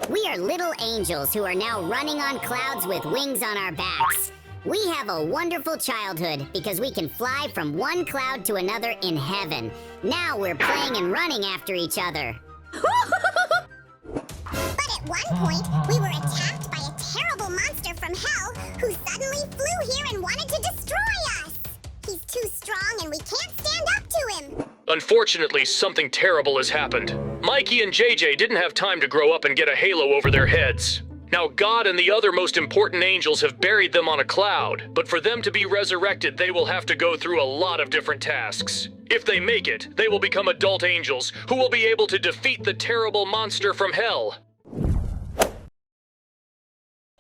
We are little angels who are now running on clouds with wings on our backs. We have a wonderful childhood because we can fly from one cloud to another in heaven. Now we're playing and running after each other. But at one point, we were attacked by a terrible monster from hell who suddenly flew here and wanted to destroy us. He's too strong and we can't stand up to him. Unfortunately, something terrible has happened. Mikey and JJ didn't have time to grow up and get a halo over their heads. Now God and the other most important angels have buried them on a cloud, but for them to be resurrected, they will have to go through a lot of different tasks. If they make it, they will become adult angels who will be able to defeat the terrible monster from hell.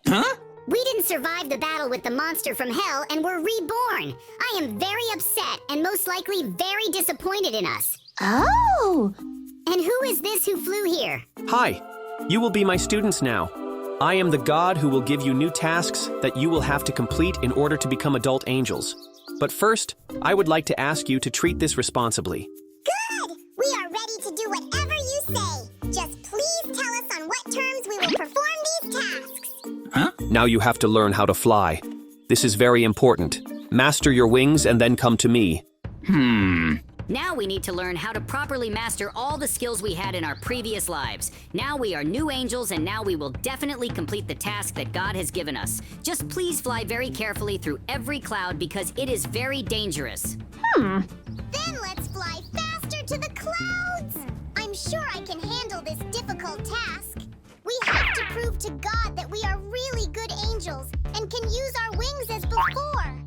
Huh? We didn't survive the battle with the monster from hell and were reborn. I am very upset and most likely very disappointed in us. Oh! And who is this who flew here? Hi, you will be my students now. I am the God who will give you new tasks that you will have to complete in order to become adult angels. But first, I would like to ask you to treat this responsibly. Good! We are ready to do whatever you say. Just please tell us on what terms we will perform these tasks. Huh? Now you have to learn how to fly. This is very important. Master your wings and then come to me. Now we need to learn how to properly master all the skills we had in our previous lives. Now we are new angels, and now we will definitely complete the task that God has given us. Just please fly very carefully through every cloud because it is very dangerous. Then let's fly faster to the clouds. I'm sure I can handle this difficult task. We have to prove to God that we are really good angels and can use our wings as before.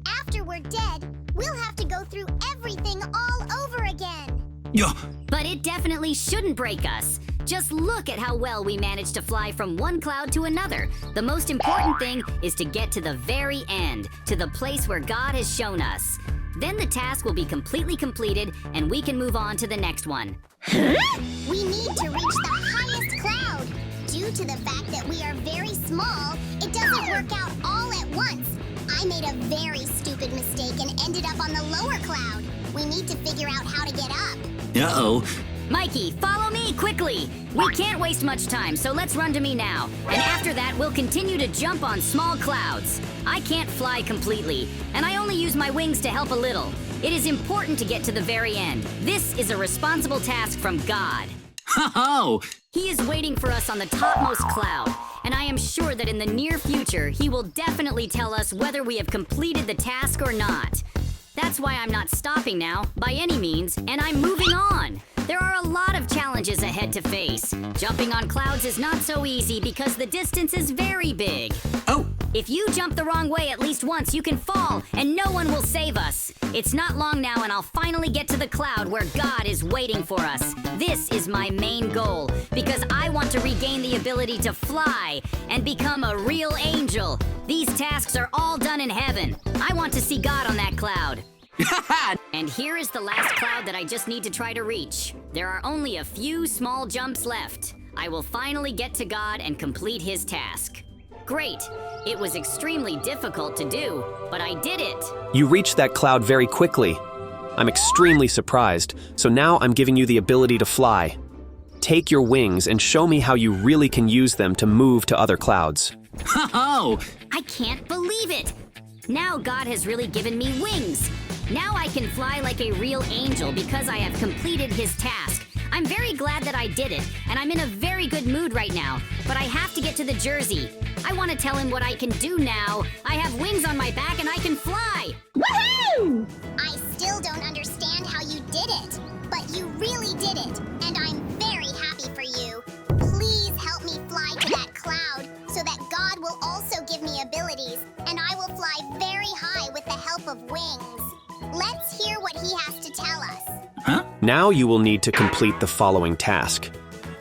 After we're dead, we'll have to go through everything all over again. Yeah. But it definitely shouldn't break us. Just look at how well we managed to fly from one cloud to another. The most important thing is to get to the very end, to the place where God has shown us. Then the task will be completely completed and we can move on to the next one. We need to reach the highest cloud. Due to the fact that we are very small, it doesn't work out all at once. I made a very stupid mistake and ended up on the lower cloud. We need to figure out how to get up. Uh-oh. Mikey, follow me quickly! We can't waste much time, so let's run to me now. And after that, we'll continue to jump on small clouds. I can't fly completely, and I only use my wings to help a little. It is important to get to the very end. This is a responsible task from God. Ho-ho! He is waiting for us on the topmost cloud, and I am sure that in the near future, he will definitely tell us whether we have completed the task or not. That's why I'm not stopping now, by any means, and I'm moving on. There are a lot of challenges ahead to face. Jumping on clouds is not so easy because the distance is very big. Oh! If you jump the wrong way at least once, you can fall, and no one will save us. It's not long now, and I'll finally get to the cloud where God is waiting for us. This is my main goal, because I want to regain the ability to fly and become a real angel. These tasks are all done in heaven. I want to see God on that cloud. And here is the last cloud that I just need to try to reach. There are only a few small jumps left. I will finally get to God and complete his task. Great. It was extremely difficult to do, but I did it. You reached that cloud very quickly. I'm extremely surprised, so now I'm giving you the ability to fly. Take your wings and show me how you really can use them to move to other clouds. Ho-ho! I can't believe it! Now God has really given me wings. Now I can fly like a real angel because I have completed his task. I'm very glad that I did it, and I'm in a very good mood right now, but I have to get to the Jersey. I want to tell him what I can do now. I have wings on my back and I can fly. Woohoo! I still don't understand how you did it, but you really did it, and I'm very happy for you. Please help me fly to that cloud so that God will also give me abilities, and I will fly very high with the help of wings. Let's hear what he has to tell us. Huh? Now you will need to complete the following task.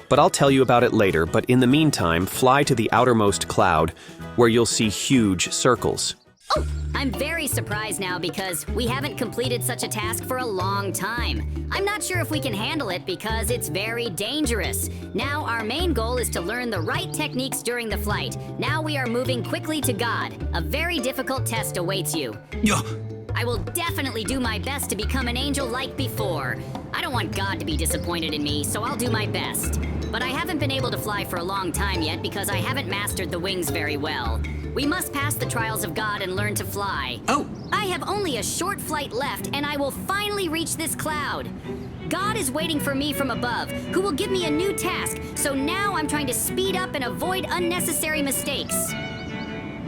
But I'll tell you about it later, but in the meantime, fly to the outermost cloud, where you'll see huge circles. Oh, I'm very surprised now because we haven't completed such a task for a long time. I'm not sure if we can handle it because it's very dangerous. Now our main goal is to learn the right techniques during the flight. Now we are moving quickly to God. A very difficult test awaits you. Yeah. I will definitely do my best to become an angel like before. I don't want God to be disappointed in me, so I'll do my best. But I haven't been able to fly for a long time yet because I haven't mastered the wings very well. We must pass the trials of God and learn to fly. Oh. I have only a short flight left, and I will finally reach this cloud. God is waiting for me from above, who will give me a new task, so now I'm trying to speed up and avoid unnecessary mistakes.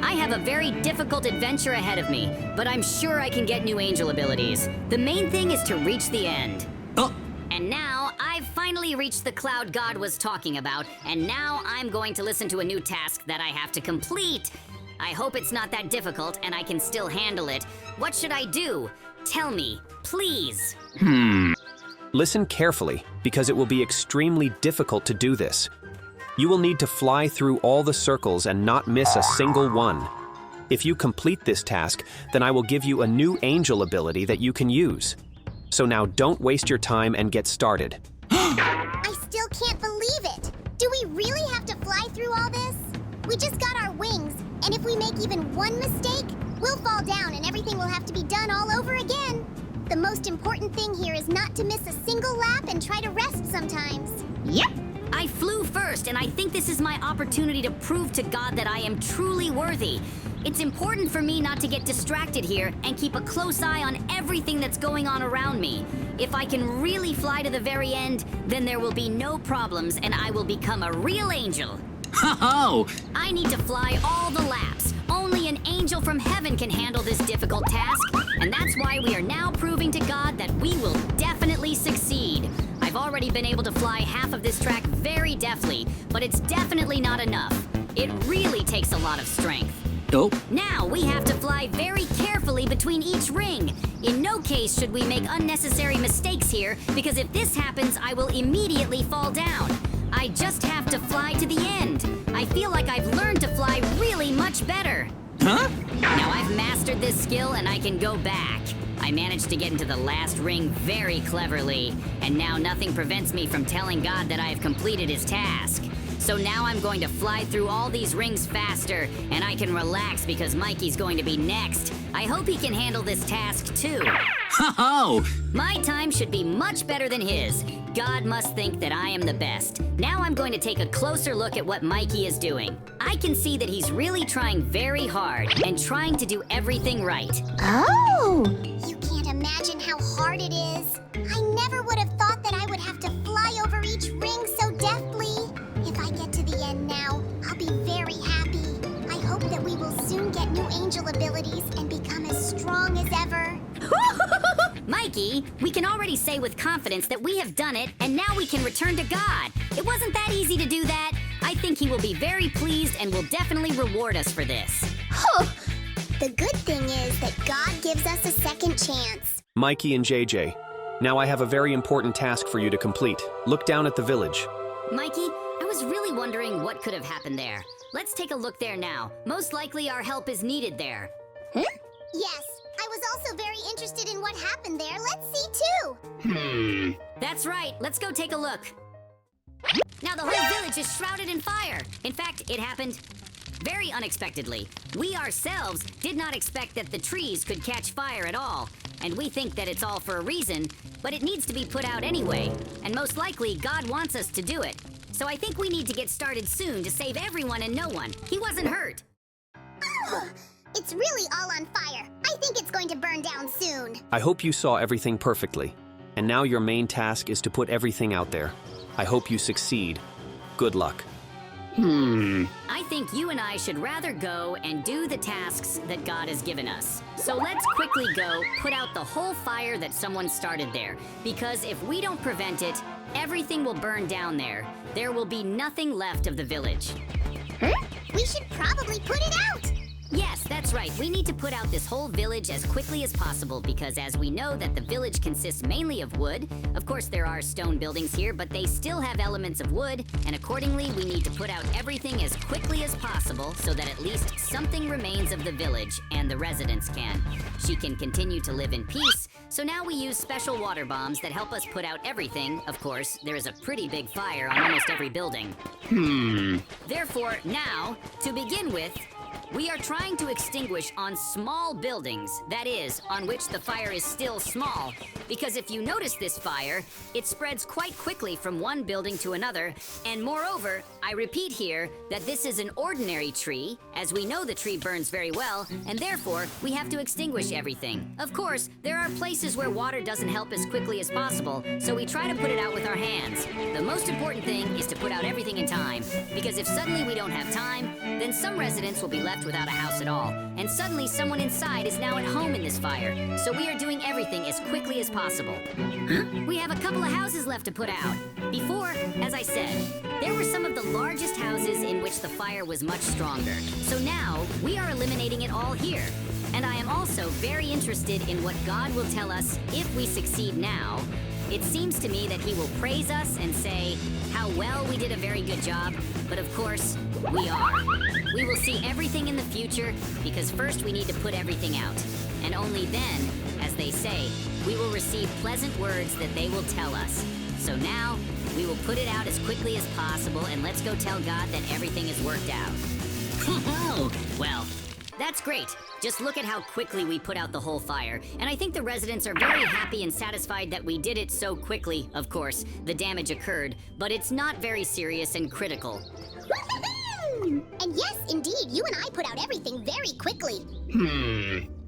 I have a very difficult adventure ahead of me, but I'm sure I can get new angel abilities. The main thing is to reach the end. Oh. And now, I've finally reached the cloud God was talking about, and now I'm going to listen to a new task that I have to complete. I hope it's not that difficult and I can still handle it. What should I do? Tell me, please. Listen carefully, because it will be extremely difficult to do this. You will need to fly through all the circles and not miss a single one. If you complete this task, then I will give you a new angel ability that you can use. So now don't waste your time and get started. I still can't believe it. Do we really have to fly through all this? We just got our wings, and if we make even one mistake, we'll fall down and everything will have to be done all over again. The most important thing here is not to miss a single lap and try to rest sometimes. Yep. I flew first, and I think this is my opportunity to prove to God that I am truly worthy. It's important for me not to get distracted here and keep a close eye on everything that's going on around me. If I can really fly to the very end, then there will be no problems and I will become a real angel. Ho-ho! I need to fly all the laps. Only an angel from heaven can handle this difficult task, and that's why we are now proving to God that we will definitely succeed. I've already been able to fly half of this track very deftly, but it's definitely not enough. It really takes a lot of strength. Oh. Now we have to fly very carefully between each ring. In no case should we make unnecessary mistakes here, because if this happens, I will immediately fall down. I just have to fly to the end. I feel like I've learned to fly really much better. Huh? Now I've mastered this skill and I can go back. I managed to get into the last ring very cleverly, and now nothing prevents me from telling God that I have completed his task. So now I'm going to fly through all these rings faster, and I can relax because Mikey's going to be next. I hope he can handle this task too. Ho-ho! My time should be much better than his. God must think that I am the best. Now I'm going to take a closer look at what Mikey is doing. I can see that he's really trying very hard and trying to do everything right. Oh! You can't imagine how hard it is. I never would have thought that I would have to fly over each ring so deftly. If I get to the end now, I'll be very happy. I hope that we will soon get new angel abilities and become as strong as ever. Mikey, we can already say with confidence that we have done it, and now we can return to God. It wasn't that easy to do that. I think he will be very pleased and will definitely reward us for this. The good thing is that God gives us a second chance. Mikey and JJ, now I have a very important task for you to complete. Look down at the village. Mikey, I was really wondering what could have happened there. Let's take a look there now. Most likely our help is needed there. Yes, I was also very interested in what happened there. Let's see too. That's right. Let's go take a look. Now the whole village is shrouded in fire. In fact, it happened very unexpectedly. We ourselves did not expect that the trees could catch fire at all. And we think that it's all for a reason, but it needs to be put out anyway. And most likely, God wants us to do it. So I think we need to get started soon to save everyone and no one. He wasn't hurt. It's really all on fire. I think it's going to burn down soon. I hope you saw everything perfectly. And now your main task is to put everything out there. I hope you succeed. Good luck. I think you and I should rather go and do the tasks that God has given us. So let's quickly go put out the whole fire that someone started there. Because if we don't prevent it, everything will burn down there. There will be nothing left of the village. We should probably put it out. Yes, that's right. We need to put out this whole village as quickly as possible because as we know that the village consists mainly of wood, of course there are stone buildings here, but they still have elements of wood, and accordingly we need to put out everything as quickly as possible so that at least something remains of the village and the residents can. She can continue to live in peace, so now we use special water bombs that help us put out everything. Of course, there is a pretty big fire on almost every building. Therefore, now, to begin with, We are trying to extinguish on small buildings, that is, on which the fire is still small. Because if you notice this fire, it spreads quite quickly from one building to another, and moreover, I repeat here that this is an ordinary tree, as we know the tree burns very well, and therefore, we have to extinguish everything. Of course, there are places where water doesn't help as quickly as possible, so we try to put it out with our hands. The most important thing is to put out everything in time, because if suddenly we don't have time, then some residents will be left without a house at all, and suddenly someone inside is now at home in this fire, so we are doing everything as quickly as possible. We have a couple of houses left to put out. Before, as I said, there were some of the largest houses in which the fire was much stronger, so now we are eliminating it all here. And I am also very interested in what God will tell us if we succeed now. It seems to me that he will praise us and say how well we did a very good job, but of course, we are. We will see everything in the future because first we need to put everything out. And only then, as they say, we will receive pleasant words that they will tell us. So now, we will put it out as quickly as possible and let's go tell God that everything is worked out. Well, that's great. Just look at how quickly we put out the whole fire. And I think the residents are very happy and satisfied that we did it so quickly. Of course, the damage occurred, but it's not very serious and critical. And yes, indeed, you and I put out everything very quickly.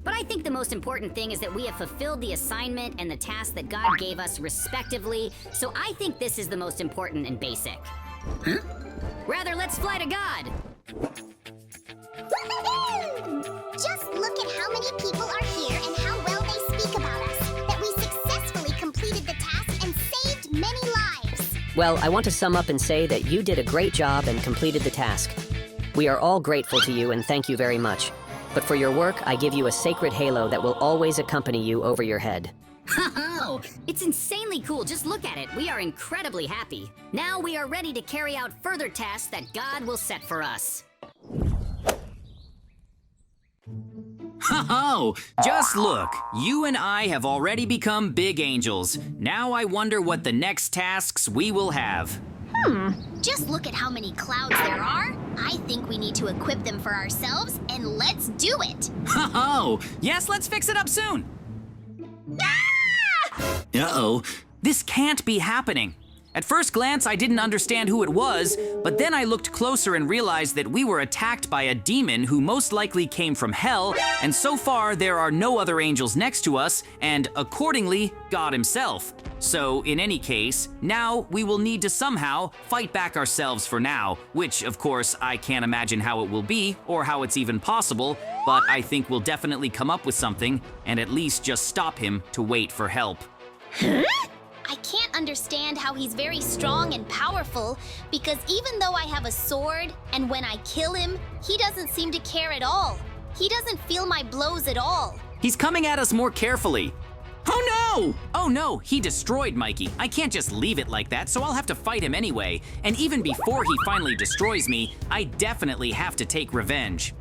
But I think the most important thing is that we have fulfilled the assignment and the task that God gave us respectively, so I think this is the most important and basic. Rather, let's fly to God! Just look at how many people are here and how well they speak about us, that we successfully completed the task and saved many lives. Well, I want to sum up and say that you did a great job and completed the task. We are all grateful to you and thank you very much. But for your work, I give you a sacred halo that will always accompany you over your head. It's insanely cool. Just look at it. We are incredibly happy. Now we are ready to carry out further tasks that God will set for us. Ho-ho! Just look, you and I have already become big angels. Now I wonder what the next tasks we will have. Just look at how many clouds there are. I think we need to equip them for ourselves, and let's do it. Ho-ho! Yes, let's fix it up soon. Ah! Uh-oh, this can't be happening. At first glance, I didn't understand who it was, but then I looked closer and realized that we were attacked by a demon who most likely came from hell, and so far there are no other angels next to us, and accordingly, God himself. So, in any case, now we will need to somehow fight back ourselves for now, which, of course, I can't imagine how it will be, or how it's even possible, but I think we'll definitely come up with something, and at least just stop him to wait for help. I can't understand how he's very strong and powerful, because even though I have a sword, and when I kill him, he doesn't seem to care at all. He doesn't feel my blows at all. He's coming at us more carefully. Oh no! Oh no, he destroyed Mikey. I can't just leave it like that, so I'll have to fight him anyway. And even before he finally destroys me, I definitely have to take revenge.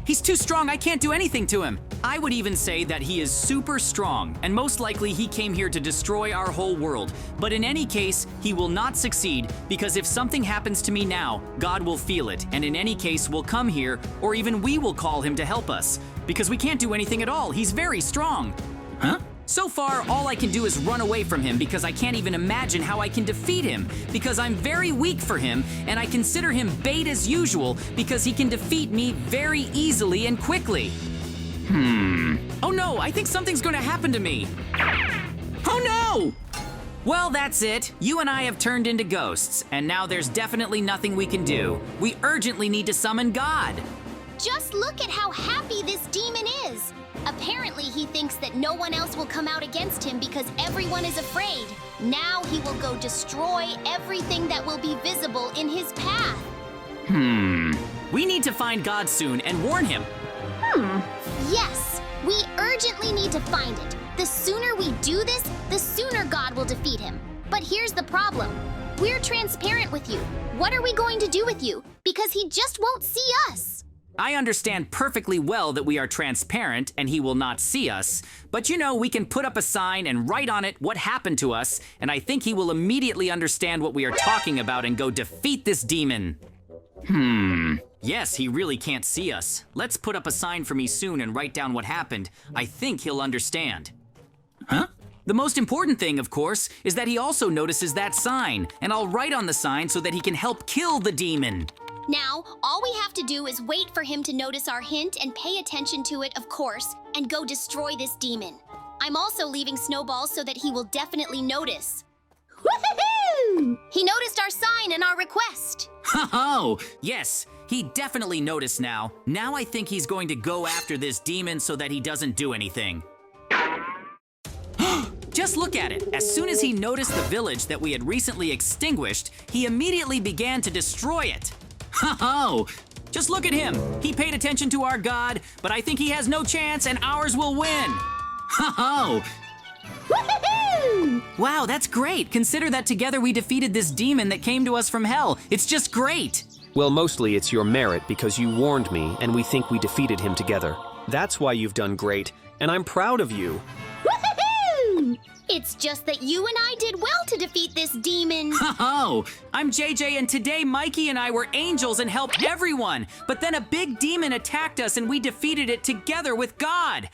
He's too strong, I can't do anything to him. I would even say that he is super strong, and most likely he came here to destroy our whole world. But in any case, he will not succeed, because if something happens to me now, God will feel it, and in any case will come here, or even we will call him to help us. Because we can't do anything at all, he's very strong. Huh? So far, all I can do is run away from him because I can't even imagine how I can defeat him, because I'm very weak for him, and I consider him bait as usual because he can defeat me very easily and quickly. Oh no, I think something's gonna happen to me. Oh no! Well, that's it. You and I have turned into ghosts, and now there's definitely nothing we can do. We urgently need to summon God. Just look at how happy this demon is. Apparently, he thinks that no one else will come out against him because everyone is afraid. Now he will go destroy everything that will be visible in his path. We need to find God soon and warn him. Yes, we urgently need to find it. The sooner we do this, the sooner God will defeat him. But here's the problem. We're transparent with you. What are we going to do with you? Because he just won't see us. I understand perfectly well that we are transparent and he will not see us, but you know, we can put up a sign and write on it what happened to us, and I think he will immediately understand what we are talking about and go defeat this demon. Yes, he really can't see us. Let's put up a sign for me soon and write down what happened. I think he'll understand. Huh? The most important thing, of course, is that he also notices that sign, and I'll write on the sign so that he can help kill the demon. Now, all we have to do is wait for him to notice our hint and pay attention to it, of course, and go destroy this demon. I'm also leaving snowballs so that he will definitely notice. Woohoo! He noticed our sign and our request. Oh, yes, he definitely noticed now. Now I think he's going to go after this demon so that he doesn't do anything. Just look at it. As soon as he noticed the village that we had recently extinguished, he immediately began to destroy it. Oh, just look at him. He paid attention to our god, but I think he has no chance and ours will win. Oh. Wow, that's great. Consider that together we defeated this demon that came to us from hell. It's just great. Well, mostly it's your merit because you warned me and we think we defeated him together. That's why you've done great, and I'm proud of you. It's just that you and I did well to defeat this demon. Oh, I'm JJ, and today Mikey and I were angels and helped everyone. But then a big demon attacked us and we defeated it together with God.